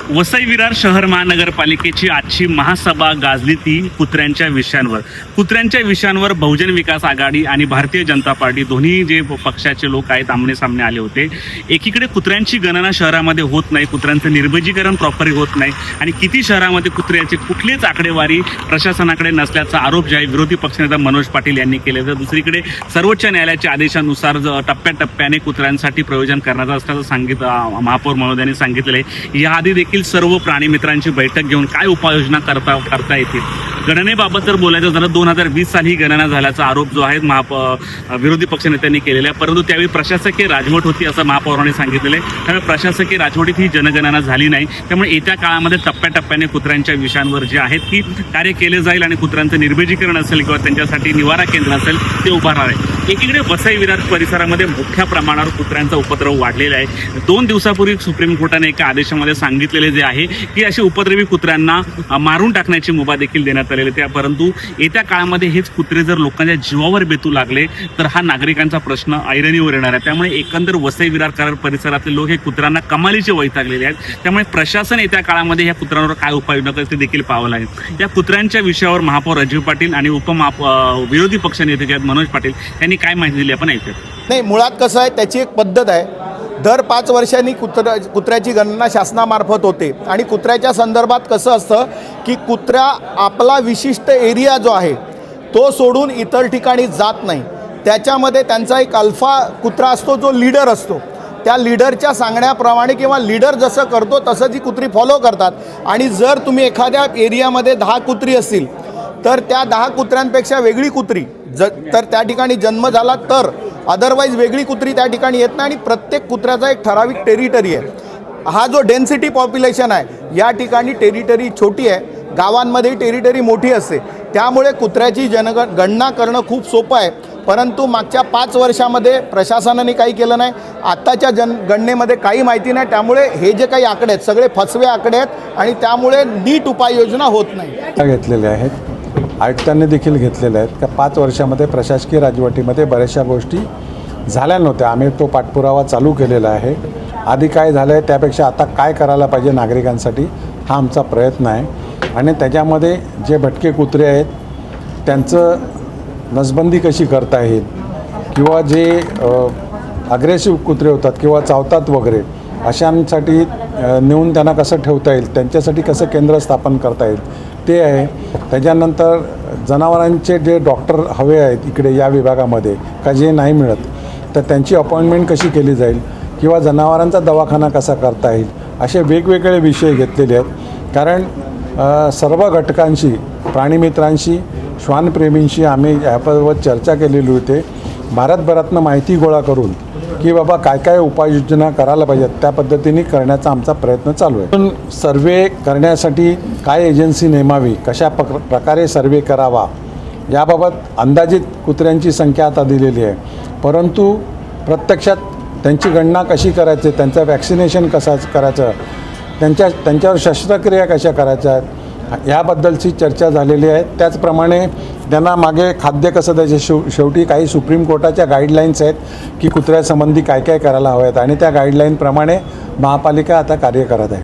वसई विरार शहर महानगरपालिकेची आजची महासभा गाजली ती कुत्र्यांच्या विषयांवर. कुत्र्यांच्या विषयांवर बहुजन विकास आघाडी आणि भारतीय जनता पार्टी दोन्ही जे पक्षाचे लोक आहेत आमने सामने आले होते. एकीकडे कुत्र्यांची गणना शहरामध्ये होत नाही, कुत्र्यांचं निर्बजीकरण प्रॉपरली होत नाही आणि किती शहरामध्ये कुत्र्याचे कुठलीच आकडेवारी प्रशासनाकडे नसल्याचा आरोप जे आहे विरोधी पक्षनेता मनोज पाटील यांनी केले. तर दुसरीकडे सर्वोच्च न्यायालयाच्या आदेशानुसार टप्प्याटप्प्याने कुत्र्यांसाठी प्रयोजन करण्याचं असल्याचं महापौर महोदयांनी सांगितले. याआधी देखील सर्व प्राणी मित्रांची बैठक घेऊन काय उपाययोजना करता येतील. गणनेबाबत जर बोलायचं झालं 2020 साली ही गणना झाल्याचा आरोप जो आहे विरोधी पक्षनेत्यांनी केलेला आहे, परंतु त्यावेळी प्रशासकीय राजवट होती असं महापौरांनी सांगितलेलं आहे. त्यामुळे प्रशासकीय राजवटीत ही जनगणना झाली नाही. त्यामुळे येत्या काळामध्ये टप्प्याटप्प्याने कुत्र्यांच्या विषयांवर जे आहेत की कार्य केले जाईल आणि कुत्र्यांचं निर्बजीकरण असेल किंवा त्यांच्यासाठी निवारा केंद्र असेल ते उभारणार आहे. एकीकडे वसई विरार परिसरामध्ये मोठ्या प्रमाणावर कुत्र्यांचा उपद्रव वाढलेला आहे. 2 दिवसापूर्वी सुप्रीम कोर्टाने एका आदेशामध्ये सांगितलेले जे आहे की असे उपद्रवी कुत्र्यांना मारून टाकण्याची मुभा देखील देण्यात आलेली आहे. परंतु येत्या काळामध्ये हेच कुत्रे जर लोकांच्या जीवावर बेतू लागले तर हा नागरिकांचा प्रश्न ऐरणीवर येणार आहे. त्यामुळे एकंदर वसई विरार परिसरातले लोक हे कुत्र्यांना कमालीचे वैतागलेले आहेत. त्यामुळे प्रशासन येत्या काळामध्ये या कुत्र्यांवर काय उपाययोजना करते ते देखील पाहावं लागेल. या कुत्र्यांच्या विषयावर महापौर अजय पाटील आणि विरोधी पक्षनेते जे आहेत मनोज पाटील यांनी काय माहिती दिली आपण ऐकूया. नाही, मुळात कसं आहे त्याची एक पद्धत आहे. दर 5 वर्षांनी कुत्र्याची गणना शासनामार्फत होते आणि कुत्र्याच्या संदर्भात कसं असतं की कुत्रा आपला विशिष्ट एरिया जो आहे तो सोडून इतर ठिकाणी जात नाही. त्याच्यामध्ये त्यांचा एक अल्फा कुत्रा असतो जो लीडर असतो. त्या लीडरच्या सांगण्याप्रमाणे किंवा लीडर जसं करतो तसं ती कुत्री फॉलो करतात. आणि जर तुम्ही एखाद्या एरियामध्ये 10 कुत्री असतील तर त्या 10 कुत्र्यांपेक्षा वेगळी कुत्री तर त्या ठिकाणी जन्म झाला तर अदरवाईज वेगळी कुत्री त्या ठिकाणी येत नाही. आणि प्रत्येक कुत्र्याचा एक ठराविक टेरिटरी आहे. हा जो डेन्सिटी पॉप्युलेशन आहे या ठिकाणी टेरिटरी छोटी आहे, गावांमध्ये टेरिटरी मोठी असते. त्यामुळे कुत्र्याची गणना करणं खूप सोपं आहे. परंतु मागच्या 5 वर्षामध्ये प्रशासनाने काही केलं नाही. आत्ताच्या गणनेमध्ये काही माहिती नाही. त्यामुळे हे जे काही आकडे आहेत सगळे फसवे आकडे आहेत आणि त्यामुळे नीट उपाययोजना होत नाही. घेतलेले आहेत, आयुक्तांनी देखील घेतलेले आहेत का 5 वर्षामध्ये प्रशासकीय राजवटीमध्ये बऱ्याचशा गोष्टी झाल्या नव्हत्या. आम्ही तो पाठपुरावा चालू केलेला आहे. आधी काय झालं आहे त्यापेक्षा आता काय करायला पाहिजे नागरिकांसाठी हा आमचा प्रयत्न आहे. आणि त्याच्यामध्ये जे भटके कुत्रे आहेत त्यांचं नसबंदी कशी करता येईल किंवा जे अग्रेसिव्ह कुत्रे होतात किंवा चावतात वगैरे अशांसाठी नेऊन त्यांना कसं ठेवता येईल, त्यांच्यासाठी कसं केंद्र स्थापन करता येईल ते आहे. त्याच्यानंतर जनावरांचे जे डॉक्टर हवे आहेत इकडे या विभागामध्ये का जे नाही मिळत तर त्यांची अपॉइंटमेंट कशी केली जाईल किंवा जनावरांचा दवाखाना कसा करता येईल असे वेगवेगळे विषय घेतलेले आहेत. कारण सर्व घटकांशी, प्राणीमित्रांशी, श्वानप्रेमींशी आम्ही याबाबत चर्चा केलेली होती. भारतभरातनं माहिती गोळा करून की बाबा काय काय उपाययोजना करायला पाहिजेत त्या पद्धतीने करण्याचा आमचा प्रयत्न चालू आहे. पण सर्वे करण्यासाठी काय एजन्सी नेमावी, कशा प्रकारे सर्वे करावा याबाबत अंदाजित कुत्र्यांची संख्या आता दिलेली आहे. परंतु प्रत्यक्षात त्यांची गणना कशी करायची, त्यांचं वॅक्सिनेशन कसं करायचं, त्यांच्यावर शस्त्रक्रिया कशा करायच्या याबद्दलची चर्चा झालेली आहे. त्याचप्रमाणे त्यांना मागे खाद्य कसं द्यायचे, शेवटी काही सुप्रीम कोर्टाच्या गाईडलाईन्स आहेत की कुत्र्यासंबंधी काय काय करायला हव्यात आणि त्या गाईडलाईनप्रमाणे महापालिका आता कार्य करत आहे.